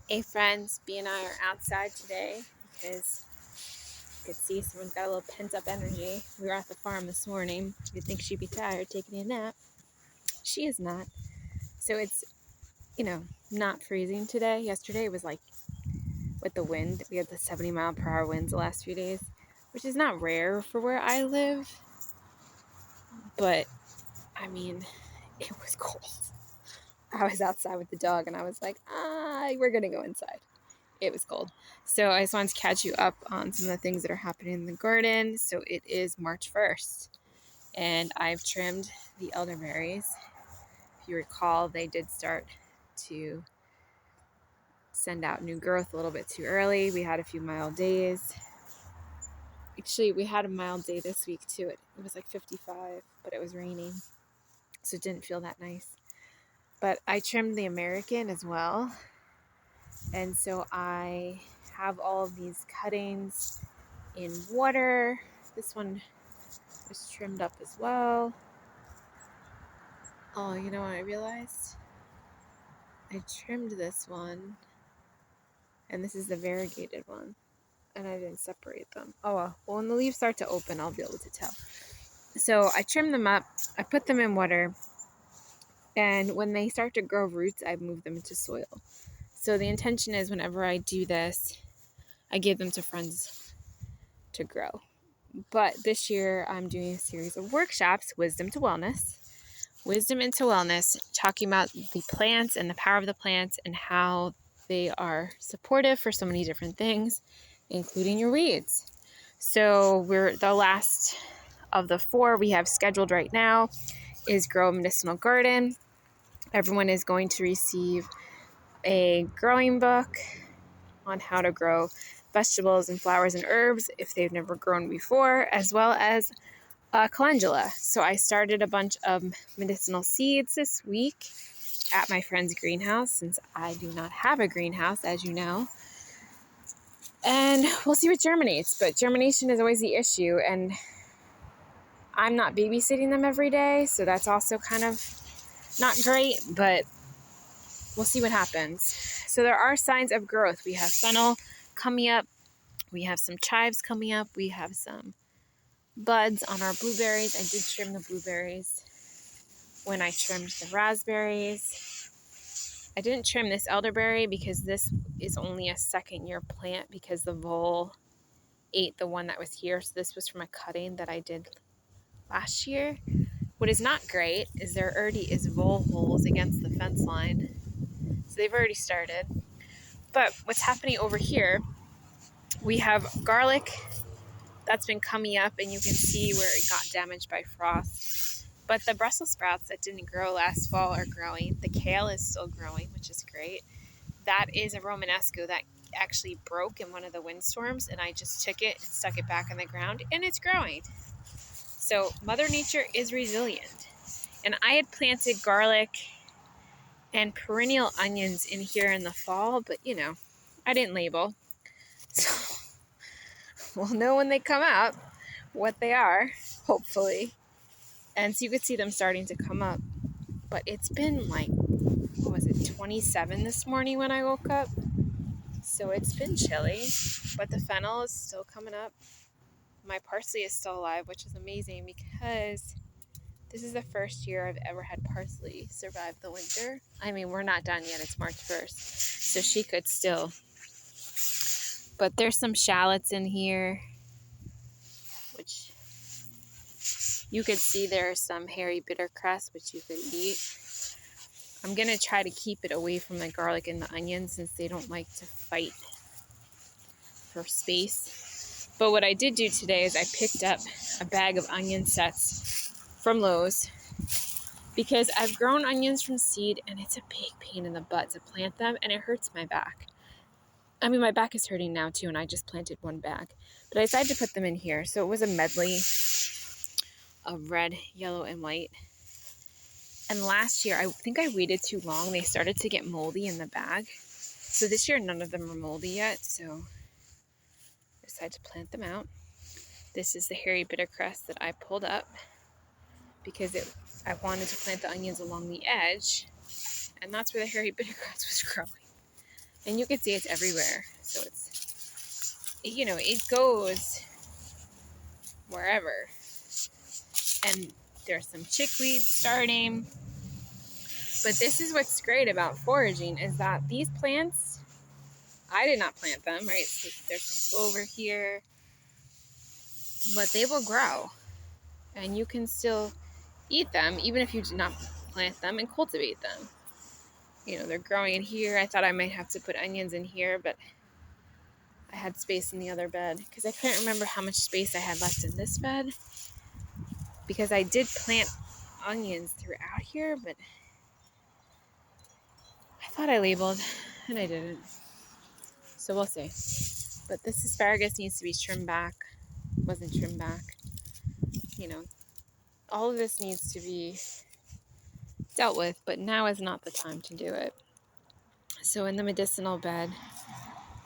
Hey friends, B and I are outside today because you could see someone's got a little pent up energy. We were at the farm this morning. You'd think she'd be tired taking a nap. She is not. So it's, not freezing today. Yesterday it was like with the wind. We had the 70-mile-per-hour winds the last few days, which is not rare for where I live. But, I mean, it was cold. I was outside with the dog and I was like, we're going to go inside. It was cold. So I just wanted to catch you up on some of the things that are happening in the garden. So it is March 1st and I've trimmed the elderberries. If you recall, they did start to send out new growth a little bit too early. We had a few mild days. Actually, we had a mild day this week too. It was like 55, but it was raining. So it didn't feel that nice. But I trimmed the American as well. And so I have all of these cuttings in water. This one was trimmed up as well. Oh, you know what I realized? I trimmed this one, and this is the variegated one, and I didn't separate them. Oh well, when the leaves start to open, I'll be able to tell. So I trimmed them up, I put them in water, and when they start to grow roots, I move them into soil. So the intention is whenever I do this, I give them to friends to grow. But this year I'm doing a series of workshops, Wisdom into Wellness, talking about the plants and the power of the plants and how they are supportive for so many different things, including your weeds. So we're the last of the 4 we have scheduled right now is Grow a Medicinal Garden. Everyone is going to receive a growing book on how to grow vegetables and flowers and herbs if they've never grown before, as well as calendula. So I started a bunch of medicinal seeds this week at my friend's greenhouse, since I do not have a greenhouse, as you know. And we'll see what germinates, but germination is always the issue, and I'm not babysitting them every day, so that's also kind of not great, but we'll see what happens. So there are signs of growth. We have fennel coming up. We have some chives coming up. We have some buds on our blueberries. I did trim the blueberries when I trimmed the raspberries. I didn't trim this elderberry because this is only a 2nd-year plant because the vole ate the one that was here. So this was from a cutting that I did last year. What is not great is there already is vole holes against the fence line. So they've already started. But what's happening over here, we have garlic that's been coming up, and you can see where it got damaged by frost. But the Brussels sprouts that didn't grow last fall are growing. The kale is still growing, which is great. That is a Romanesco that actually broke in one of the windstorms, and I just took it and stuck it back in the ground, and it's growing. So Mother Nature is resilient. And I had planted garlic and perennial onions in here in the fall, but I didn't label. So we'll know when they come out what they are, hopefully. And so you could see them starting to come up. But it's been like, 27 this morning when I woke up. So it's been chilly, but the fennel is still coming up. My parsley is still alive, which is amazing because this is the first year I've ever had parsley survive the winter. I mean, we're not done yet. It's March 1st, so she could still. But there's some shallots in here, which you could see there's some hairy bittercress, which you could eat. I'm going to try to keep it away from the garlic and the onions since they don't like to fight for space. But what I did do today is I picked up a bag of onion sets from Lowe's because I've grown onions from seed and it's a big pain in the butt to plant them and it hurts my back. I mean, my back is hurting now too, and I just planted one bag. But I decided to put them in here. So it was a medley of red, yellow, and white. And last year, I think I waited too long. They started to get moldy in the bag. So this year, none of them are moldy yet. So I decided to plant them out. This is the hairy bittercress that I pulled up because I wanted to plant the onions along the edge. And that's where the hairy bittercress was growing. And you can see it's everywhere. So it goes wherever. And there's some chickweed starting. But this is what's great about foraging, is that these plants, I did not plant them, right? So there's some clover here, but they will grow. And you can still eat them, even if you did not plant them and cultivate them. They're growing in here. I thought I might have to put onions in here, but I had space in the other bed because I couldn't remember how much space I had left in this bed, because I did plant onions throughout here, but I thought I labeled and I didn't. So we'll see. But this asparagus needs to be trimmed back. Wasn't trimmed back. All of this needs to be dealt with, but now is not the time to do it. So in the medicinal bed,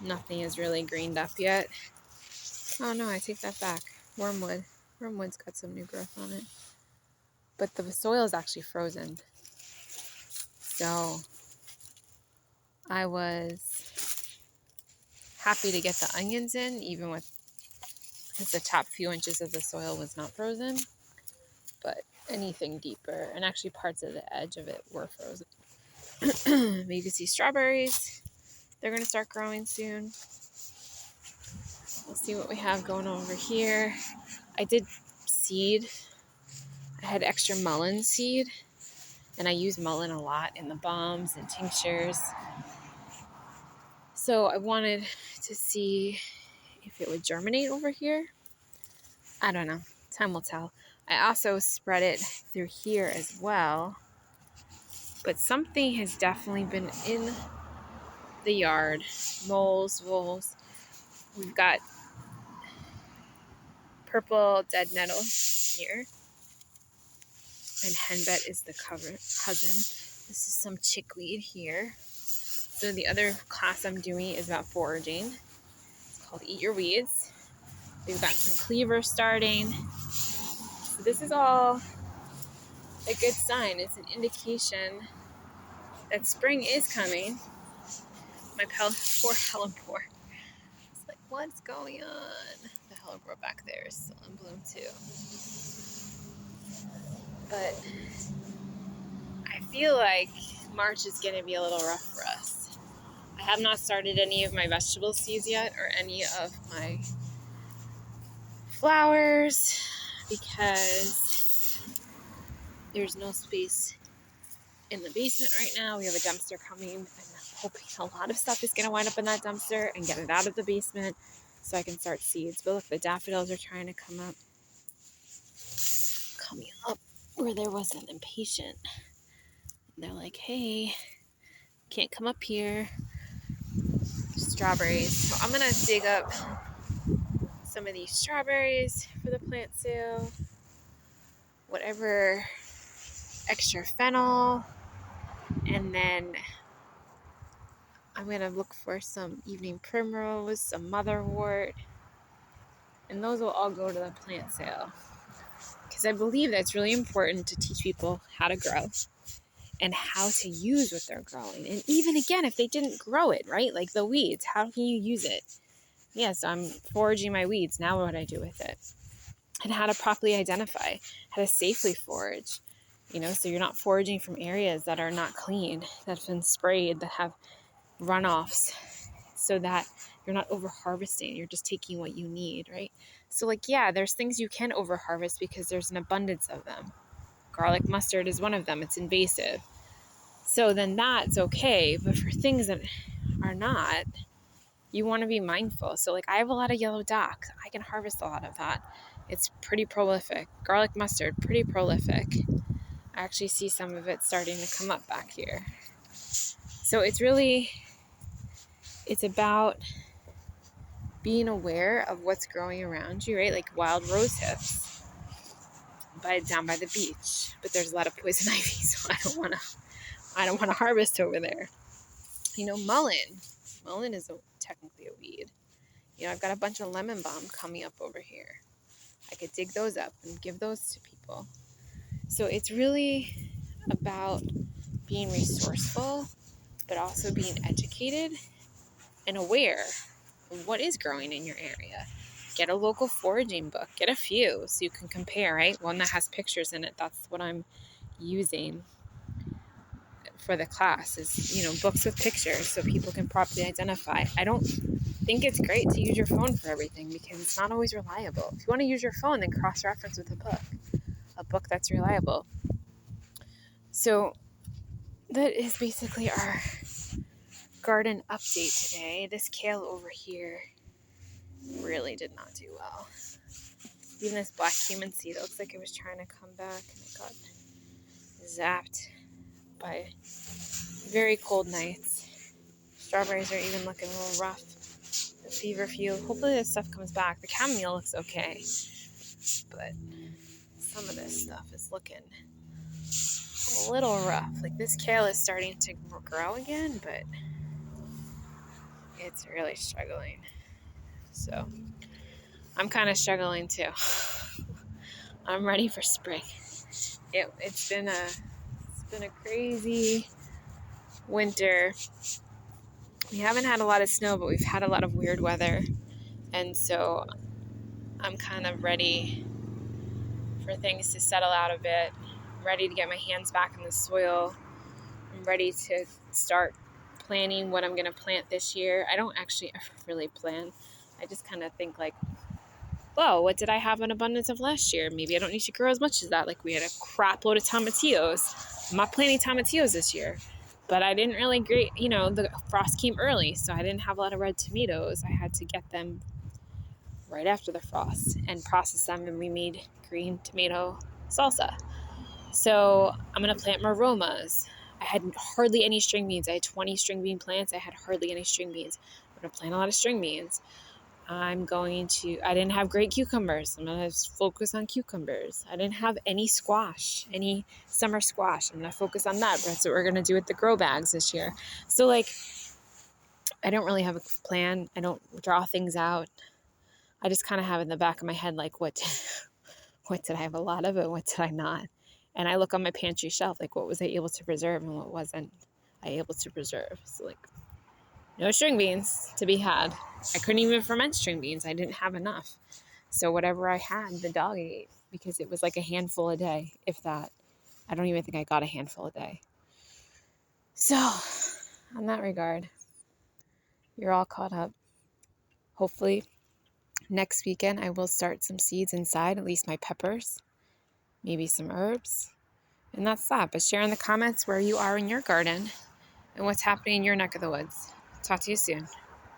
nothing is really greened up yet. Oh no, I take that back. Wormwood. Wormwood's got some new growth on it. But the soil is actually frozen. So I was happy to get the onions in, even because the top few inches of the soil was not frozen. But anything deeper, and actually parts of the edge of it were frozen. But you can see strawberries. They're going to start growing soon. We'll see what we have going on over here. I did seed. I had extra mullein seed, and I use mullein a lot in the balms and tinctures. So I wanted to see if it would germinate over here. I don't know. Time will tell. I also spread it through here as well. But something has definitely been in the yard. Moles, voles. We've got purple dead nettle here. And henbit is the cousin. This is some chickweed here. So the other class I'm doing is about foraging. It's called Eat Your Weeds. We've got some cleaver starting. So this is all a good sign. It's an indication that spring is coming. My poor hellebore. It's like, what's going on? The hellebore back there is still in bloom too. But I feel like March is going to be a little rough for us. I have not started any of my vegetable seeds yet, or any of my flowers, because there's no space in the basement right now. We have a dumpster coming, and I'm hoping a lot of stuff is going to wind up in that dumpster and get it out of the basement so I can start seeds. But look, the daffodils are trying to come up where there was an impatient. They're like, hey, can't come up here. Strawberries. So I'm going to dig up some of these strawberries for the plant sale. Whatever extra fennel. And then I'm going to look for some evening primrose, some motherwort. And those will all go to the plant sale. Because I believe that's really important to teach people how to grow and how to use what they're growing. And even again, if they didn't grow it, right? Like the weeds, how can you use it? Yes, I'm foraging my weeds. Now what do I do with it? And how to properly identify, how to safely forage. So you're not foraging from areas that are not clean, that have been sprayed, that have runoffs, so that you're not over harvesting. You're just taking what you need, right? So there's things you can over harvest because there's an abundance of them. Garlic mustard is one of them. It's invasive. So then that's okay. But for things that are not, you want to be mindful. So I have a lot of yellow dock. I can harvest a lot of that. It's pretty prolific. Garlic mustard, pretty prolific. I actually see some of it starting to come up back here. So it's about being aware of what's growing around you, right? Like wild rose hips down by the beach. But there's a lot of poison ivy, so I don't want to harvest over there. Mullein. Mullein is technically a weed. I've got a bunch of lemon balm coming up over here. I could dig those up and give those to people. So it's really about being resourceful, but also being educated and aware of what is growing in your area. Get a local foraging book. Get a few so you can compare, right? One that has pictures in it. That's what I'm using for the class is, books with pictures so people can properly identify. I don't think it's great to use your phone for everything because it's not always reliable. If you want to use your phone, then cross-reference with a book that's reliable. So that is basically our garden update today. This kale over here really did not do well. Even this black cumin seed, it looks like it was trying to come back and it got zapped by very cold nights. Strawberries are even looking a little rough. The feverfew, hopefully this stuff comes back. The chamomile looks okay, but some of this stuff is looking a little rough. Like this kale is starting to grow again, but it's really struggling. So I'm kind of struggling too. I'm ready for spring. It's been a crazy winter. We haven't had a lot of snow, but we've had a lot of weird weather. And so I'm kind of ready for things to settle out a bit. I'm ready to get my hands back in the soil. I'm ready to start planning what I'm going to plant this year. I don't actually ever really plan. I just kind of think like, whoa, what did I have an abundance of last year? Maybe I don't need to grow as much as that. Like we had a crap load of tomatillos. I'm not planting tomatillos this year. But I didn't really the frost came early, so I didn't have a lot of red tomatoes. I had to get them right after the frost and process them, and we made green tomato salsa. So I'm going to plant maromas. I had hardly any string beans. I had 20 string bean plants. I had hardly any string beans. I'm going to plant a lot of string beans. I didn't have great cucumbers. I'm going to focus on cucumbers. I didn't have any summer squash. I'm going to focus on that. That's what we're going to do with the grow bags this year. So I don't really have a plan. I don't draw things out. I just kind of have in the back of my head, what did I have a lot of it? What did I not? And I look on my pantry shelf, what was I able to preserve and what wasn't I able to preserve? So no string beans to be had. I couldn't even ferment string beans. I didn't have enough. So whatever I had, the dog ate because it was like a handful a day, if that. I don't even think I got a handful a day. So on that regard, you're all caught up. Hopefully next weekend I will start some seeds inside, at least my peppers, maybe some herbs. And that's that. But share in the comments where you are in your garden and what's happening in your neck of the woods. Talk to you soon.